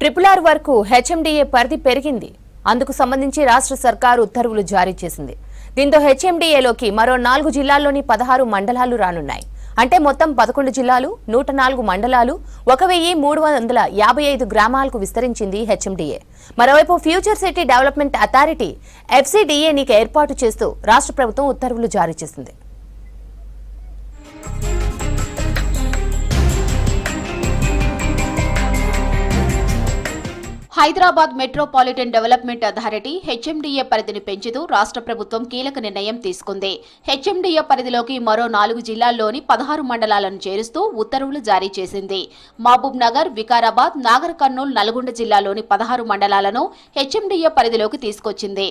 RRR వరకు HMDA పరిధి పెరిగింది. అందుకు సంబంధించి రాష్ట్ర సర్కారు ఉత్తర్వులు జారీ చేసింది. దీంతో హెచ్ఎండిఏలోకి మరో 4 జిల్లాల్లోని 16 మండలాలు రానున్నాయి. అంటే మొత్తం 11 జిల్లాలు, 104 మండలాలు, 1355 గ్రామాలకు విస్తరించింది హెచ్ఎండిఏ. మరోవైపు ఫ్యూచర్ సిటీ డెవలప్మెంట్ అథారిటీ FCDAని ఏర్పాటు చేస్తూ రాష్ట్ర ప్రభుత్వం ఉత్తర్వులు జారీ చేసింది. Hyderabad metropolitan development authority HMDA పరిధిని పెంచుతూ రాష్ట్ర ప్రభుత్వం కీలక నిర్ణయం తీసుకుంది. హెచ్ఎండిఏ పరిధిలోకి మరో 4 జిల్లాల్లోని 16 మండలాలను చేరుస్తూ ఉత్తర్వులు జారీ చేసింది. మహబూబ్ నగర్, వికారాబాద్, నాగర్ కర్నూల్, నల్గొండ జిల్లాలోని 16 మండలాలను హెచ్ఎండిఏ పరిధిలోకి తీసుకొచ్చింది.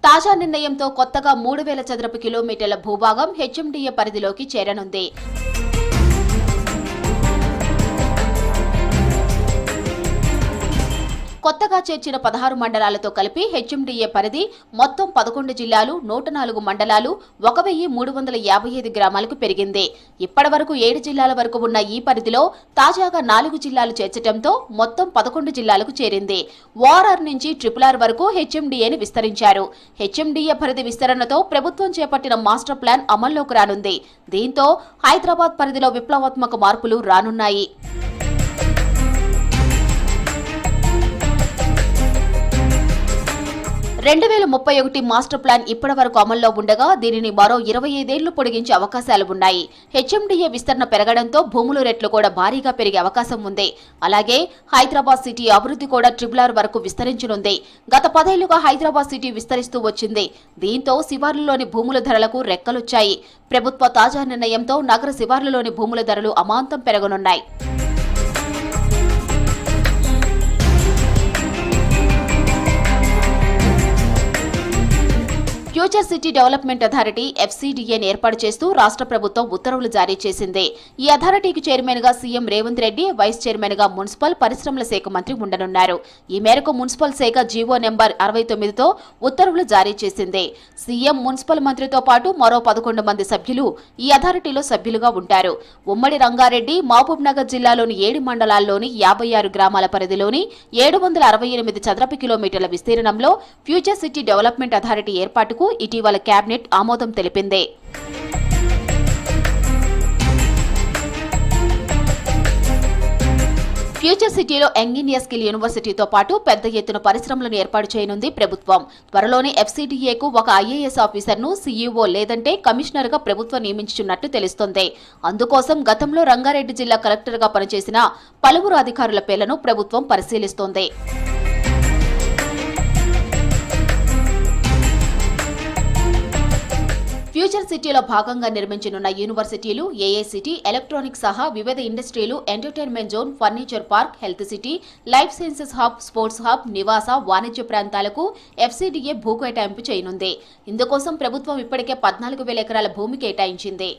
తాజా నిర్ణయంతో కొత్తగా 3000 చదరపు కిలోమీటర్ల భూభాగం హెచ్ఎండిఏ పరిధిలోకి చేరనుంది. కొత్తగా చేర్చిన 16 మండలాలతో కలిపి హెచ్ఎండిఏ పరిధి మొత్తం 11 జిల్లాలు, 104 మండలాలు, 1355 గ్రామాలకు పెరిగింది. ఇప్పటి వరకు 7 జిల్లాల వరకు ఉన్న ఈ పరిధిలో తాజాగా 4 జిల్లాలు చేర్చడంతో మొత్తం 11 జిల్లాలకు చేరింది. RRR నుంచి RRR వరకు హెచ్ఎండిఏని విస్తరించారు. హెచ్ఎండిఏ పరిధి విస్తరణతో ప్రభుత్వం చేపట్టిన మాస్టర్ ప్లాన్ అమల్లోకి రానుంది. దీంతో హైదరాబాద్ పరిధిలో విప్లవాత్మక మార్పులు రానున్నాయి. 2031 మాస్టర్ ప్లాన్ ఇప్పటి వరకు అమల్లో ఉండగా దీనిని మరో 25 ఏళ్లు పొడిగించే అవకాశాలు ఉన్నాయి. హెచ్ఎండిఏ విస్తరణ పెరగడంతో భూముల రేట్లు కూడా భారీగా పెరిగే అవకాశం ఉంది. అలాగే హైదరాబాద్ సిటీ అభివృద్ధి కూడా RRR వరకు విస్తరించనుంది. గత 10 ఏళ్లుగా హైదరాబాద్ సిటీ విస్తరిస్తూ వచ్చింది. దీంతో శివార్లలోని భూముల ధరలకు రెక్కలొచ్చాయి. ప్రభుత్వ తాజా నిర్ణయంతో నగర శివార్లలోని భూముల ధరలు అమాంతం పెరగనున్నాయి. ఫ్యూచర్ సిటీ డెవలప్మెంట్ అథారిటీ FCDAని ఏర్పాటు చేస్తూ రాష్ట్ర ప్రభుత్వం ఉత్తర్వులు జారీ చేసింది. ఈ అథారిటీకి చైర్మన్ గా CM Revanth Reddy, vice chairman గా మున్సిపల్, పరిశ్రమల శాఖ మంత్రి ఉండనున్నారు. ఈ మేరకు మున్సిపల్ శాఖ జీవో నెంబర్ 69తో ఉత్తర్వులు జారీ చేసింది. సీఎం, మున్సిపల్ మంత్రితో పాటు మరో 11 మంది సభ్యులు ఈ అథారిటీలో సభ్యులుగా ఉంటారు. ఉమ్మడి రంగారెడ్డి, మహబూబ్ నగర్ జిల్లాలోని 7 మండలాల్లోని 56 గ్రామాల పరిధిలోని 768 చదరపు కిలోమీటర్ల విస్తీర్ణంలో ఫ్యూచర్ సిటీ డెవలప్మెంట్ అథారిటీ ఏర్పాటుకు ఇటీవల కేబినెట్ ఆమోదం తెలిపింది. ఫ్యూచర్ సిటీలో యంగ్ ఇండియా స్కిల్ యూనివర్సిటీతో పాటు పెద్ద ఎత్తున పరిశ్రమలను ఏర్పాటు చేయనుంది ప్రభుత్వం. త్వరలోనే FCDAకు ఒక IAS ఆఫీసర్ను CEO లేదంటే కమిషనర్గా ప్రభుత్వం నియమించున్నట్టు తెలుస్తోంది. అందుకోసం గతంలో రంగారెడ్డి జిల్లా కలెక్టర్గా పనిచేసిన పలువురు అధికారుల పేర్లను ప్రభుత్వం పరిశీలిస్తోంది. ఫ్యూచర్ సిటీలో భాగంగా నిర్మించనున్న యూనివర్సిటీలు AICT, ఎలక్ట్రానిక్స్ సహా వివిధ ఇండస్ట్రీలు, entertainment zone, furniture park, health city, life sciences hub, sports hub, నివాస, వాణిజ్య ప్రాంతాలకు FCDA భూ కేటాయింపు చేయనుంది. ఇందుకోసం ప్రభుత్వం ఇప్పటికే 14,000 ఎకరాల భూమి కేటాయించింది.